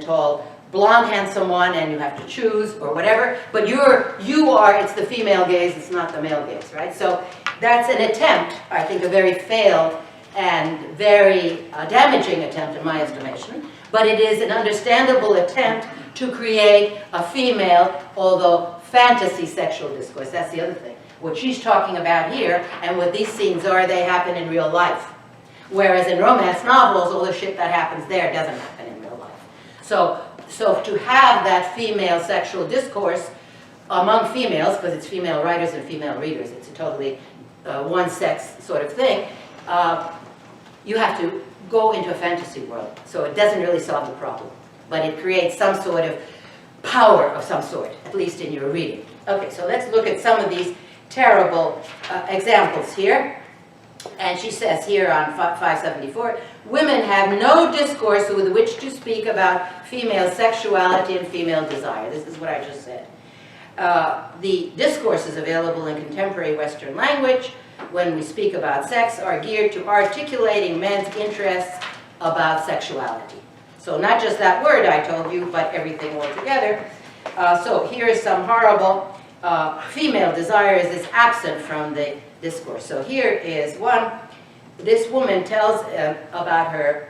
tall, blonde, handsome one, and you have to choose or whatever. But you are, it's the female gaze, it's not the male gaze, right? So that's an attempt, I think a very failed and very damaging attempt in my estimation. But it is an understandable attempt to create a female, although fantasy sexual discourse. That's the other thing. What she's talking about here, and what these scenes are, they happen in real life. Whereas in romance novels, all the shit that happens there doesn't happen in real life. So to have that female sexual discourse among females, because it's female writers and female readers, it's a totally one-sex sort of thing, you have to go into a fantasy world. So it doesn't really solve the problem, but it creates some sort of power of some sort, at least in your reading. Okay, so let's look at some of these terrible examples here. And she says here on 574, women have no discourse with which to speak about female sexuality and female desire. This is what I just said. The discourses available in contemporary Western language when we speak about sex are geared to articulating men's interests about sexuality. So not just that word I told you, but everything altogether. So here is some horrible female desires is absent from the discourse. So here is one. This woman tells about her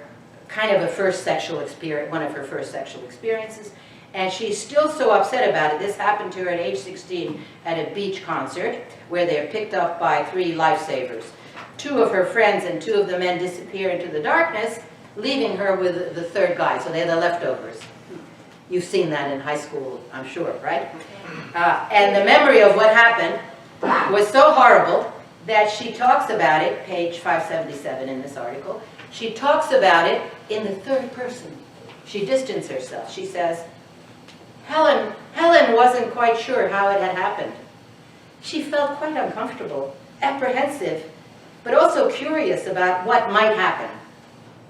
kind of a first sexual experience, one of her first sexual experiences, and she's still so upset about it. This happened to her at age 16 at a beach concert where they're picked up by 3 lifesavers. 2 of her friends and 2 of the men disappear into the darkness, leaving her with the 3rd guy. So they're the leftovers. You've seen that in high school, I'm sure, right? And the memory of what happened was so horrible that she talks about it, page 577 in this article, she talks about it in the 3rd person. She distanced herself. She says, Helen wasn't quite sure how it had happened. She felt quite uncomfortable, apprehensive, but also curious about what might happen.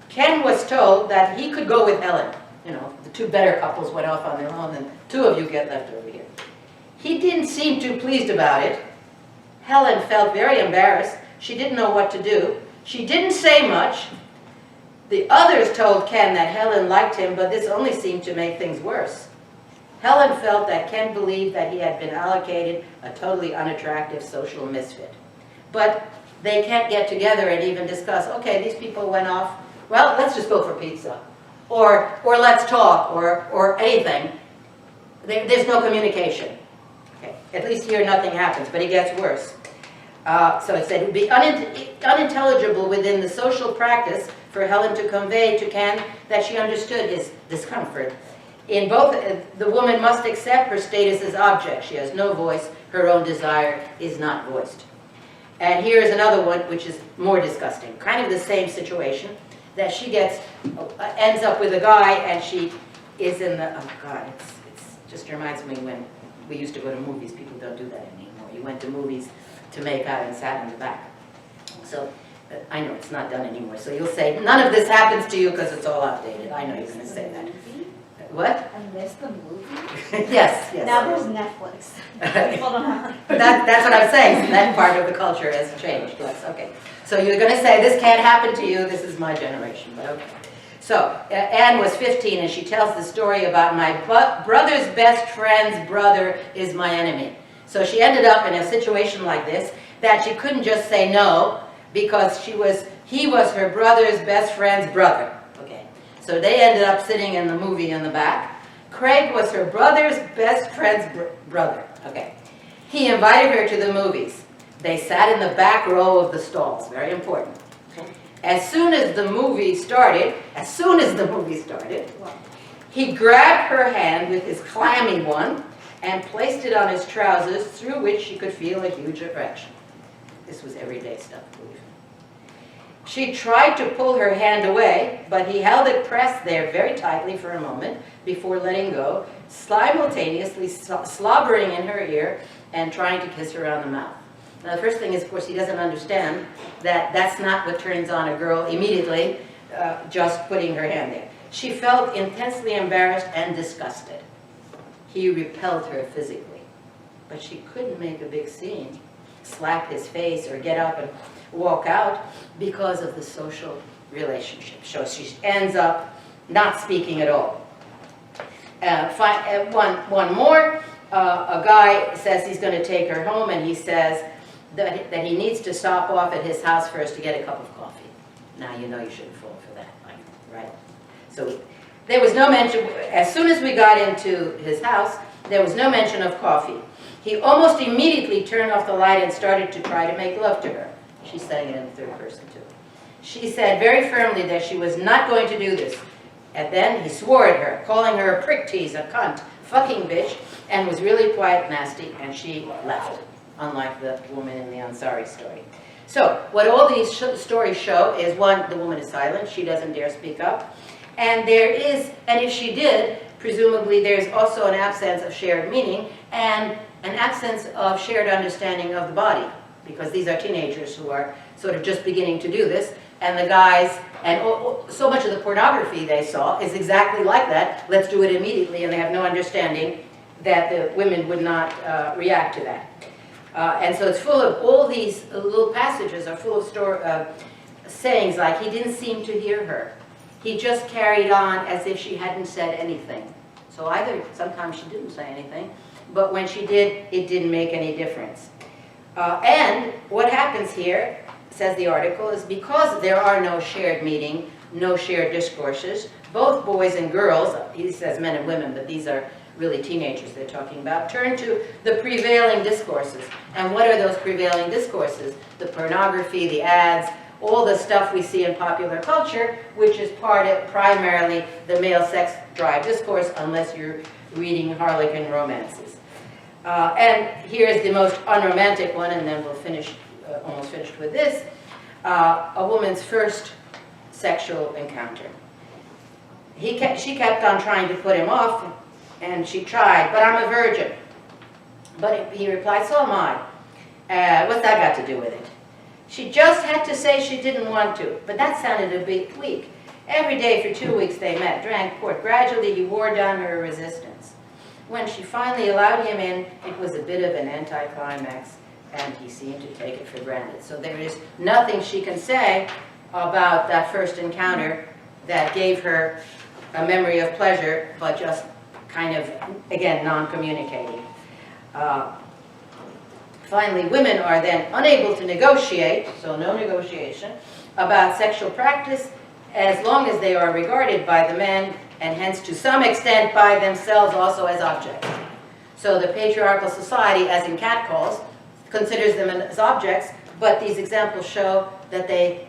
Ken was told that he could go with Helen. You know, the 2 better couples went off on their own, and 2 of you get left over here. He didn't seem too pleased about it. Helen felt very embarrassed. She didn't know what to do. She didn't say much. The others told Ken that Helen liked him, but this only seemed to make things worse. Helen felt that Ken believed that he had been allocated a totally unattractive social misfit. But they can't get together and even discuss, okay, these people went off, well, let's just go for pizza. Or let's talk, or anything. There's no communication. Okay. At least here nothing happens, but it gets worse. So it said it would be unintelligible within the social practice for Helen to convey to Ken that she understood his discomfort. In both, the woman must accept her status as object. She has no voice. Her own desire is not voiced. And here is another one which is more disgusting. Kind of the same situation, that she ends up with a guy and she is in the, oh God, it just reminds me when we used to go to movies. People don't do that anymore. You went to movies to make out and sat in the back. So I know it's not done anymore. So you'll say, none of this happens to you because it's all outdated. I know you're going to say that. What? I missed the movie? Yes. Now there's Netflix. People don't have That's what I'm saying. That part of the culture has changed. Yes, okay. So you're going to say, this can't happen to you. This is my generation. But okay. So Anne was 15 and she tells the story about my brother's best friend's brother is my enemy. So she ended up in a situation like this that she couldn't just say no because he was her brother's best friend's brother. So they ended up sitting in the movie in the back. Craig was her brother's best friend's brother. Okay. He invited her to the movies. They sat in the back row of the stalls. Very important. As soon as the movie started, he grabbed her hand with his clammy one and placed it on his trousers, through which she could feel a huge erection. This was everyday stuff, believe me. She tried to pull her hand away, but he held it pressed there very tightly for a moment before letting go, simultaneously slobbering in her ear and trying to kiss her on the mouth. Now the first thing is, of course, he doesn't understand that that's not what turns on a girl immediately, just putting her hand there. She felt intensely embarrassed and disgusted. He repelled her physically, but she couldn't make a big scene, slap his face, or get up and walk out because of the social relationship. So she ends up not speaking at all. One more, a guy says he's going to take her home, and he says that he needs to stop off at his house first to get a cup of coffee. Now you know you shouldn't fall for that, right? So there was no mention, as soon as we got into his house, there was no mention of coffee. He almost immediately turned off the light and started to try to make love to her. She's saying it in the third person too. She said very firmly that she was not going to do this. And then he swore at her, calling her a prick tease, a cunt, fucking bitch, and was really quite nasty, and she left, unlike the woman in the Ansari story. So, what all these stories show is, one, the woman is silent, she doesn't dare speak up, and there is, and if she did, presumably there's also an absence of shared meaning, and an absence of shared understanding of the body, because these are teenagers who are sort of just beginning to do this, and the guys, and so much of the pornography they saw is exactly like that. Let's do it immediately, and they have no understanding that the women would not react to that. And so it's full of, all these little passages are full of sayings like, he didn't seem to hear her. He just carried on as if she hadn't said anything. So either sometimes she didn't say anything, but when she did, it didn't make any difference. And what happens here, says the article, is because there are no shared meaning, no shared discourses, both boys and girls, he says men and women, but these are really teenagers they're talking about, turn to the prevailing discourses. And what are those prevailing discourses? The pornography, the ads, all the stuff we see in popular culture, which is part of primarily the male sex drive discourse, unless you're reading Harlequin romances. And here's the most unromantic one, and then we'll finish, almost finished with this, a woman's first sexual encounter. She kept on trying to put him off, and she tried, but I'm a virgin. But he replied, so am I. What's that got to do with it? She just had to say she didn't want to, but that sounded a bit weak. Every day for 2 weeks they met, drank port. Gradually he wore down her resistance. When she finally allowed him in, it was a bit of an anticlimax, and he seemed to take it for granted. So there is nothing she can say about that first encounter that gave her a memory of pleasure, but just kind of, again, non-communicating. Finally, women are then unable to negotiate, so no negotiation, about sexual practice as long as they are regarded by the men, and hence to some extent by themselves also as objects. So the patriarchal society, as in catcalls, considers them as objects, but these examples show that they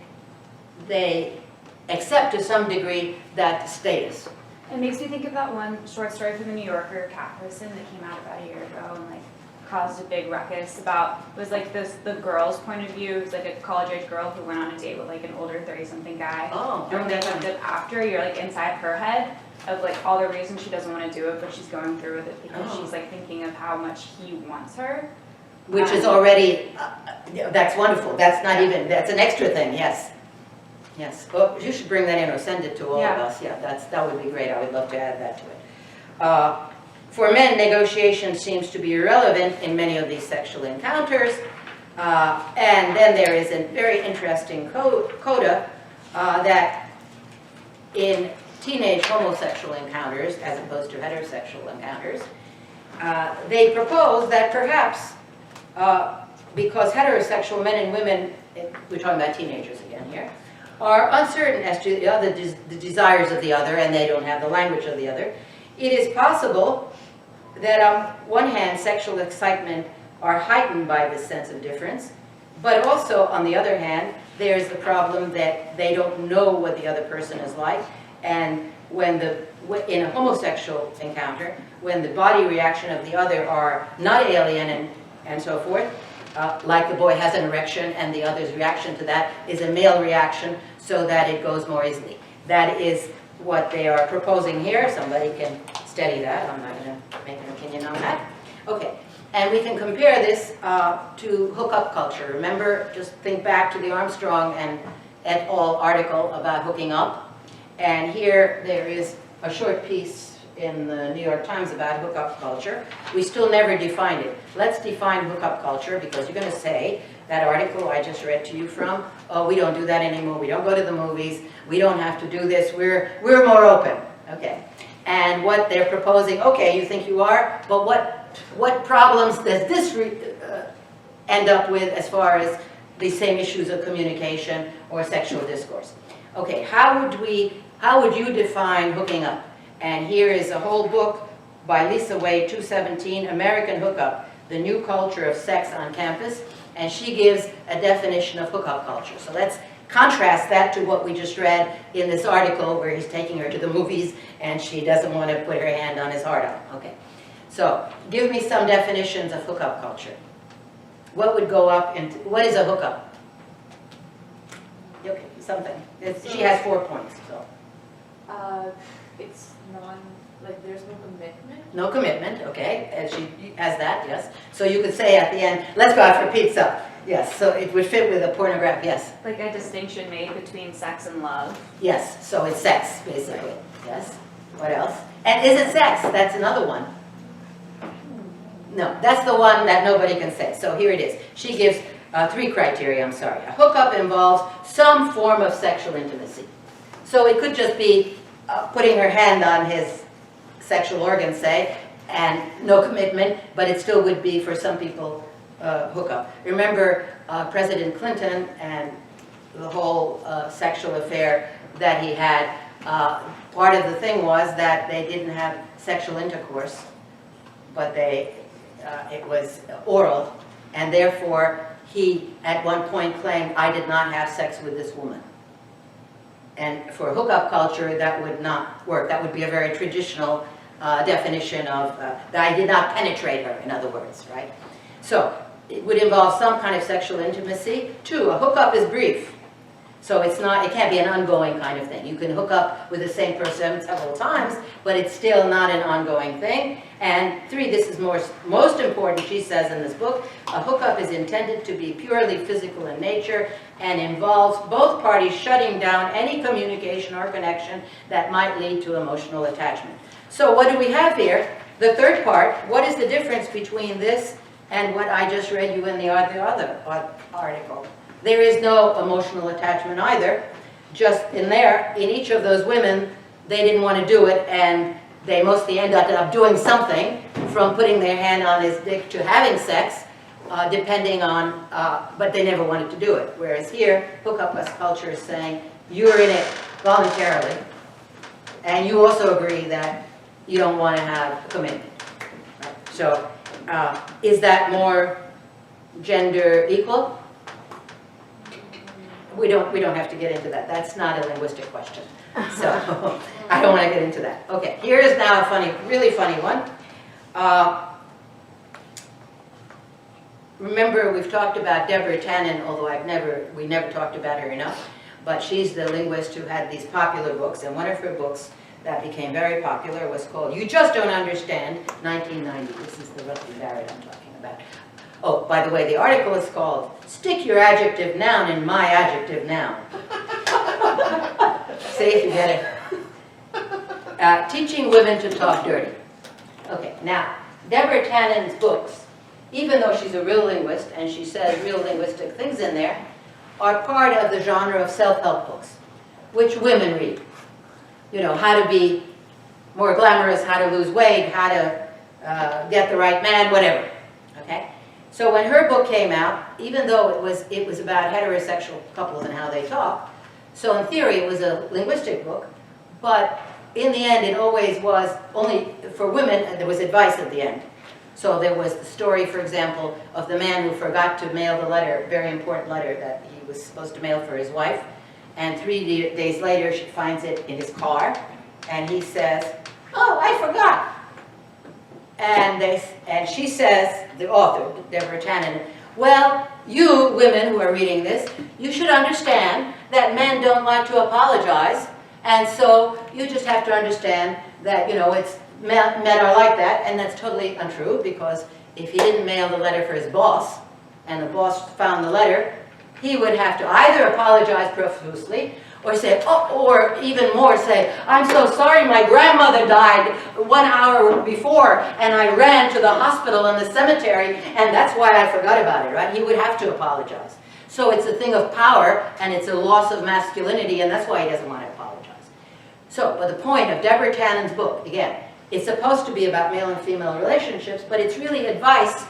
accept to some degree that status. It makes me think of that one short story from the New Yorker, Cat Person, that came out about a year ago and like caused a big ruckus about, it was like the girl's point of view. It was like a college-age girl who went on a date with like an older 30-something guy. Oh, and when they looked up after, you're like inside her head of like all the reasons she doesn't want to do it, but she's going through with it because she's like thinking of how much he wants her. Which is already, that's wonderful. That's not even, that's an extra thing, yes. Yes, well, you should bring that in or send it to all of us. Yeah, that would be great. I would love to add that to it. For men, negotiation seems to be irrelevant in many of these sexual encounters. And then there is a very interesting coda that in teenage homosexual encounters, as opposed to heterosexual encounters, they propose that perhaps because heterosexual men and women, we're talking about teenagers again here, are uncertain as to the desires of the other, and they don't have the language of the other, it is possible that on one hand sexual excitement are heightened by this sense of difference, but also on the other hand there's the problem that they don't know what the other person is like, and in a homosexual encounter, when the body reaction of the other are not alien and so forth, like the boy has an erection and the other's reaction to that is a male reaction, so that it goes more easily. That is what they are proposing here. Somebody can study that. I'm not going to make an opinion on that. Okay, and we can compare this to hookup culture. Remember, just think back to the Armstrong and et al. Article about hooking up. And here there is a short piece in the New York Times about hookup culture. We still never defined it. Let's define hookup culture, because you're going to say, that article I just read to you from, oh, we don't do that anymore, we don't go to the movies, we don't have to do this, we're more open. Okay. and what they're proposing. Okay, you think you are, but what problems does this end up with as far as the same issues of communication or sexual discourse? Okay, how would you define hooking up? And here is a whole book by Lisa Wade, 217, American Hookup, The New Culture of Sex on Campus, and she gives a definition of hookup culture. So let's contrast that to what we just read in this article where he's taking her to the movies and she doesn't want to put her hand on his heart on. Okay, so give me some definitions of hookup culture. What would go up into, what is a hookup? Okay, something. She has 4 points, so. It's like there's no commitment. No commitment, okay, and she has that, yes. So you could say at the end, let's go out for pizza. Yes, so it would fit with a pornograph, yes. Like a distinction made between sex and love. Yes, so it's sex, basically, yes. What else? And is it sex? That's another one. No, that's the one that nobody can say. So here it is. She gives 3 criteria, I'm sorry. A hookup involves some form of sexual intimacy. So it could just be putting her hand on his sexual organ, say, and no commitment, but it still would be, for some people, hookup. Remember President Clinton and the whole sexual affair that he had. Part of the thing was that they didn't have sexual intercourse, but it was oral, and therefore he at one point claimed, I did not have sex with this woman. And for hookup culture, that would not work. That would be a very traditional definition of, that I did not penetrate her, in other words, right? So it would involve some kind of sexual intimacy. 2, a hookup is brief. So it can't be an ongoing kind of thing. You can hook up with the same person several times, but it's still not an ongoing thing. And 3, this is most important, she says in this book, a hookup is intended to be purely physical in nature and involves both parties shutting down any communication or connection that might lead to emotional attachment. So what do we have here? The third part, what is the difference between this and what I just read you in the other article? There is no emotional attachment either. Just in each of those women, they didn't want to do it, and they mostly ended up doing something, from putting their hand on his dick to having sex, depending on, but they never wanted to do it. Whereas here, hookup culture is saying, you're in it voluntarily, and you also agree that you don't want to have commitment. Right? So, is that more gender equal? We don't have to get into that. That's not a linguistic question. So I don't want to get into that. Okay, here is now a really funny one. Remember, we've talked about Deborah Tannen, although we never talked about her enough. But she's the linguist who had these popular books, and one of her books that became very popular was called You Just Don't Understand, 1990. This is the Rutherford Barrett I'm talking about. Oh, by the way, the article is called Stick Your Adjective Noun in My Adjective Noun. See if you get it. Teaching Women to Talk Dirty. Okay, now, Deborah Tannen's books, even though she's a real linguist and she says real linguistic things in there, are part of the genre of self-help books, which women read. You know, how to be more glamorous, how to lose weight, how to get the right man, whatever. Okay? So when her book came out, even though it was about heterosexual couples and how they talk, so in theory it was a linguistic book, but in the end it always was only for women, and there was advice at the end. So there was the story, for example, of the man who forgot to mail the letter, very important letter that he was supposed to mail for his wife, and 3 days later she finds it in his car, and he says, oh, I forgot. And she says, the author, Deborah Tannen, well, you women who are reading this, you should understand that men don't like to apologize, and so you just have to understand that, you know, men are like that, and that's totally untrue, because if he didn't mail the letter for his boss, and the boss found the letter, he would have to either apologize profusely, or say, oh, or even more, say, I'm so sorry, my grandmother died 1 hour before, and I ran to the hospital and the cemetery, and that's why I forgot about it, right? He would have to apologize. So it's a thing of power, and it's a loss of masculinity, and that's why he doesn't want to apologize. So, but the point of Deborah Tannen's book, again, it's supposed to be about male and female relationships, but it's really advice